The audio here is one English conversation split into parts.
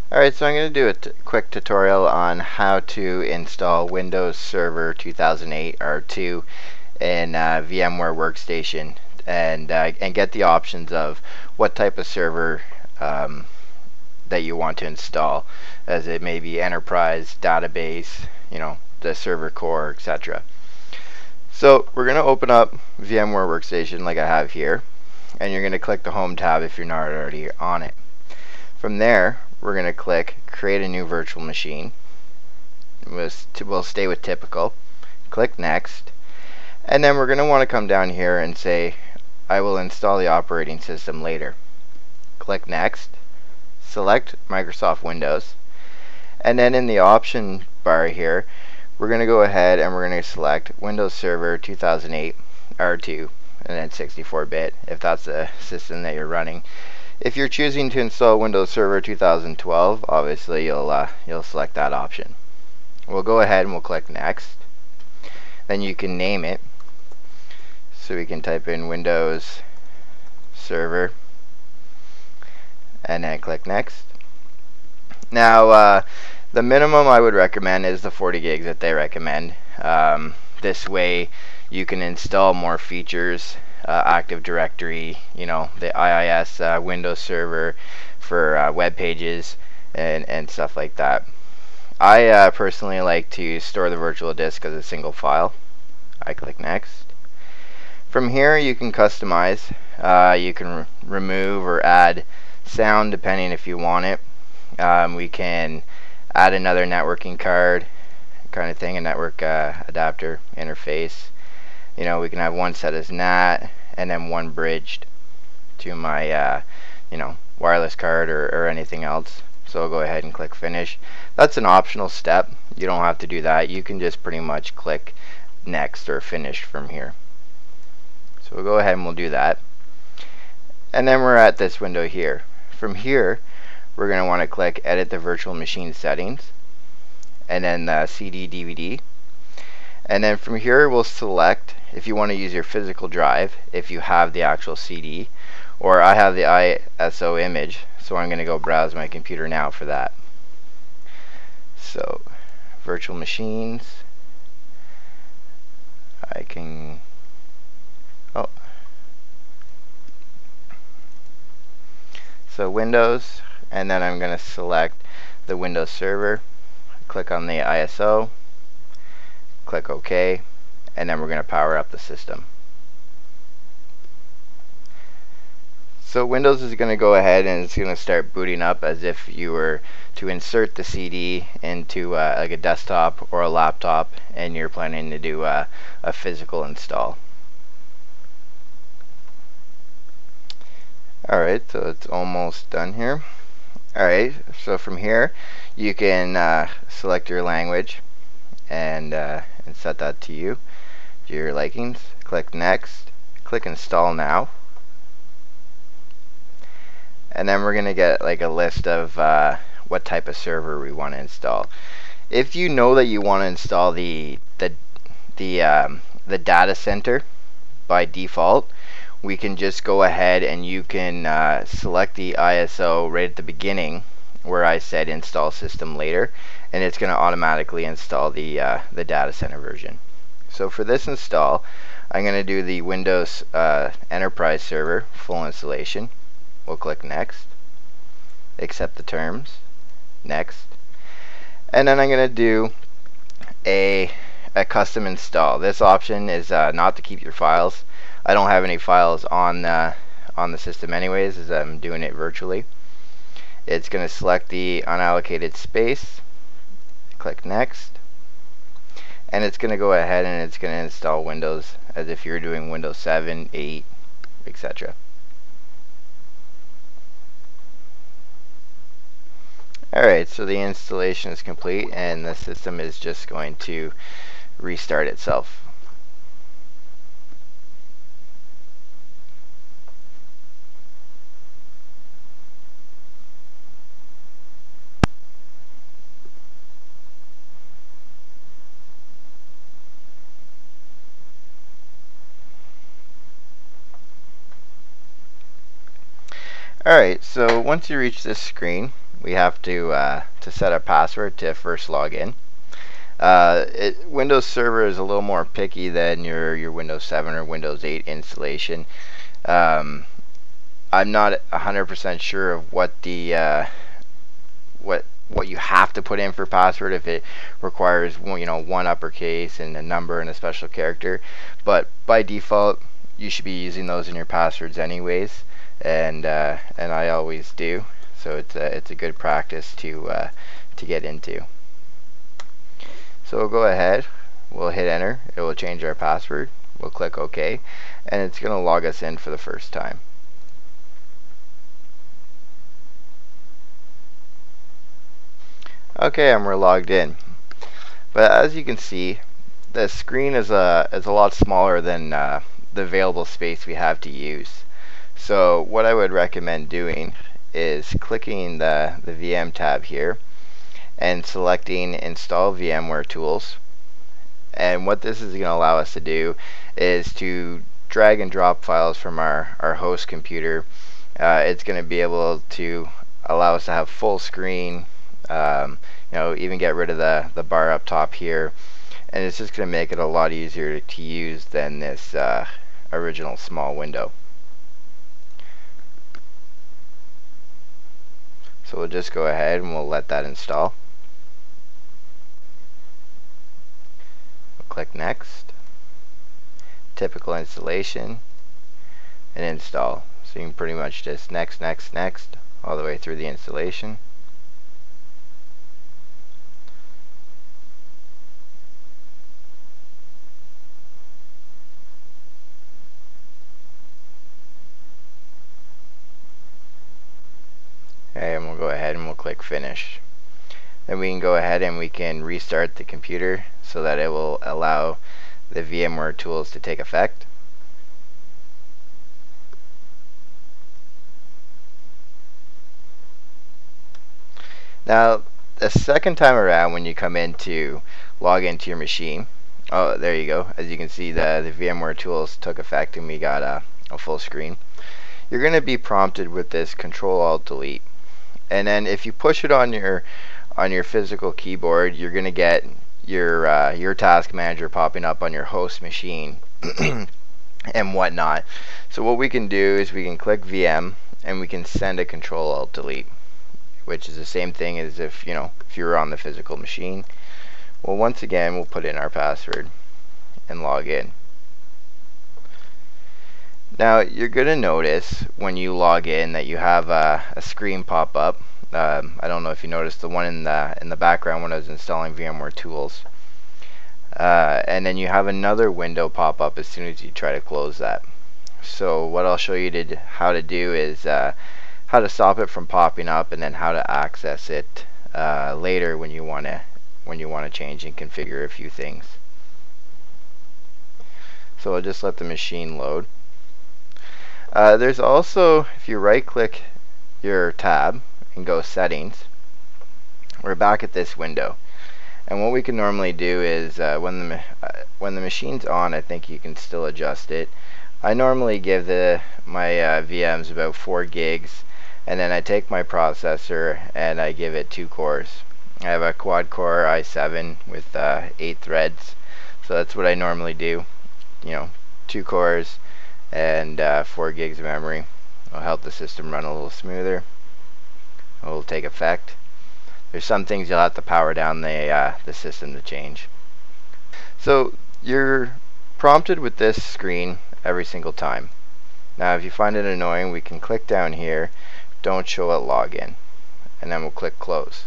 Alright, so I'm going to do a quick tutorial on how to install Windows Server 2008 R2 in VMware Workstation and get the options of what type of server that you want to install, as it may be enterprise, database, the server core, etc. So we're going to open up VMware Workstation like I have here, and you're going to click the Home tab if you're not already on it. From there, we're going to click Create a New Virtual Machine. We'll stay with Typical. Click Next. And then we're going to want to come down here and say, I will install the operating system later. Click Next. Select Microsoft Windows. And then in the option bar here, we're going to go ahead and we're going to select Windows Server 2008 R2 and then 64-bit if that's the system that you're running. If you're choosing to install Windows Server 2012, obviously you'll select that option. We'll go ahead and we'll click Next. Then you can name it. So we can type in Windows Server and then click Next. Now the minimum I would recommend is the 40 gigs that they recommend. This way you can install more features. Active Directory, the IIS Windows Server for web pages and stuff like that. I personally like to store the virtual disk as a single file. I click Next. From here you can customize. You can remove or add sound depending if you want it. We can add another networking card kind of thing, a network adapter interface. We can have one set as NAT and then one bridged to my wireless card or anything else. So I'll go ahead and click Finish. That's an optional step. You don't have to do that. You can just pretty much click Next or Finish from here. So we'll go ahead and we'll do that. And then we're at this window here. From here, we're going to want to click Edit the Virtual Machine Settings and then the CD DVD. And then from here we'll select if you want to use your physical drive, if you have the actual CD, or I have the ISO image, so I'm going to go browse my computer now for that. So virtual machines, I can so Windows, and then I'm going to select the Windows Server, click on the ISO, click OK, and then we're going to power up the system. So Windows is going to go ahead and it's going to start booting up as if you were to insert the CD into like a desktop or a laptop and you're planning to do a physical install. Alright, so it's almost done here. Alright, so from here you can select your language and set that to your likings. Click Next, click Install Now, and then we're going to get like a list of what type of server we want to install. If you know that you want to install the data center by default, we can just go ahead and you can select the ISO right at the beginning where I said install system later, and it's going to automatically install the data center version. So for this install, I'm going to do the Windows Enterprise Server full installation. We'll click Next, accept the terms, Next, and then I'm going to do a custom install. This option is not to keep your files. I don't have any files on the system anyways, as I'm doing it virtually. It's going to select the unallocated space, click Next, and it's going to go ahead and it's going to install Windows as if you're doing Windows 7, 8, etc. Alright, so the installation is complete and the system is just going to restart itself. Alright, so once you reach this screen, we have to set a password to first log in. Windows Server is a little more picky than your Windows 7 or Windows 8 installation. I'm not 100% sure of what the what you have to put in for password, if it requires one uppercase and a number and a special character, but by default you should be using those in your passwords anyways, and I always do, so it's a good practice to get into. So we'll go ahead, we'll hit enter, it will change our password, we'll click OK, and it's going to log us in for the first time. Okay, and we're logged in. But as you can see, the screen is a lot smaller than the available space we have to use. So what I would recommend doing is clicking the VM tab here and selecting Install VMware Tools. And what this is going to allow us to do is to drag and drop files from our host computer. It's going to be able to allow us to have full screen, even get rid of the bar up top here, and it's just going to make it a lot easier to use than this original small window. So we'll just go ahead and we'll let that install. We'll click next, typical installation, and install. So you can pretty much just next all the way through the installation. Okay, and we'll go ahead and we'll click finish. Then we can go ahead and we can restart the computer so that it will allow the VMware tools to take effect. Now, the second time around when you come in to log into your machine, oh, there you go. As you can see, the VMware tools took effect and we got a full screen. You're going to be prompted with this Control-Alt-Delete. And then if you push it on your physical keyboard, you're going to get your task manager popping up on your host machine and whatnot. So what we can do is we can click VM and we can send a Control-Alt-Delete, which is the same thing as if you were on the physical machine. Well, once again, we'll put in our password and log in. Now you're going to notice when you log in that you have a screen pop up. I don't know if you noticed the one in the background when I was installing VMware Tools. And then you have another window pop up as soon as you try to close that. So what I'll show you how to do is how to stop it from popping up, and then how to access it later when you want to change and configure a few things. So I'll just let the machine load. There's also, if you right click your tab and go settings, we're back at this window, and what we can normally do is when the machine's on, I think you can still adjust it. I normally give my VMs about 4 gigs, and then I take my processor and I give it 2 cores. I have a quad core i7 with 8 threads, so that's what I normally do. 2 cores and 4 gigs of memory. It'll help the system run a little smoother. It'll take effect. There's some things you'll have to power down the system to change. So you're prompted with this screen every single time. Now if you find it annoying, we can click down here, don't show at login, and then we'll click close.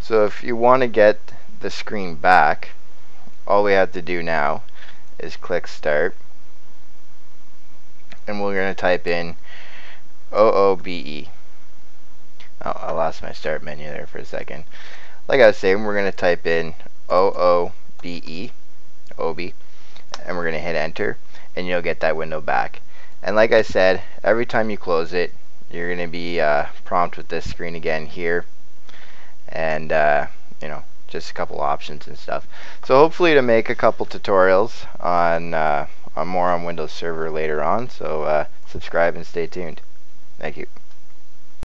So if you want to get the screen back, all we have to do now is click start, and we're going to type in OOBE. Oh, I lost my start menu there for a second. Like I was saying, we're going to type in OOBE, OB, and we're going to hit enter, and you'll get that window back. And like I said, every time you close it, you're going to be prompted with this screen again here, and just a couple options and stuff. So hopefully to make a couple tutorials on more on Windows Server later on. So subscribe and stay tuned. Thank you.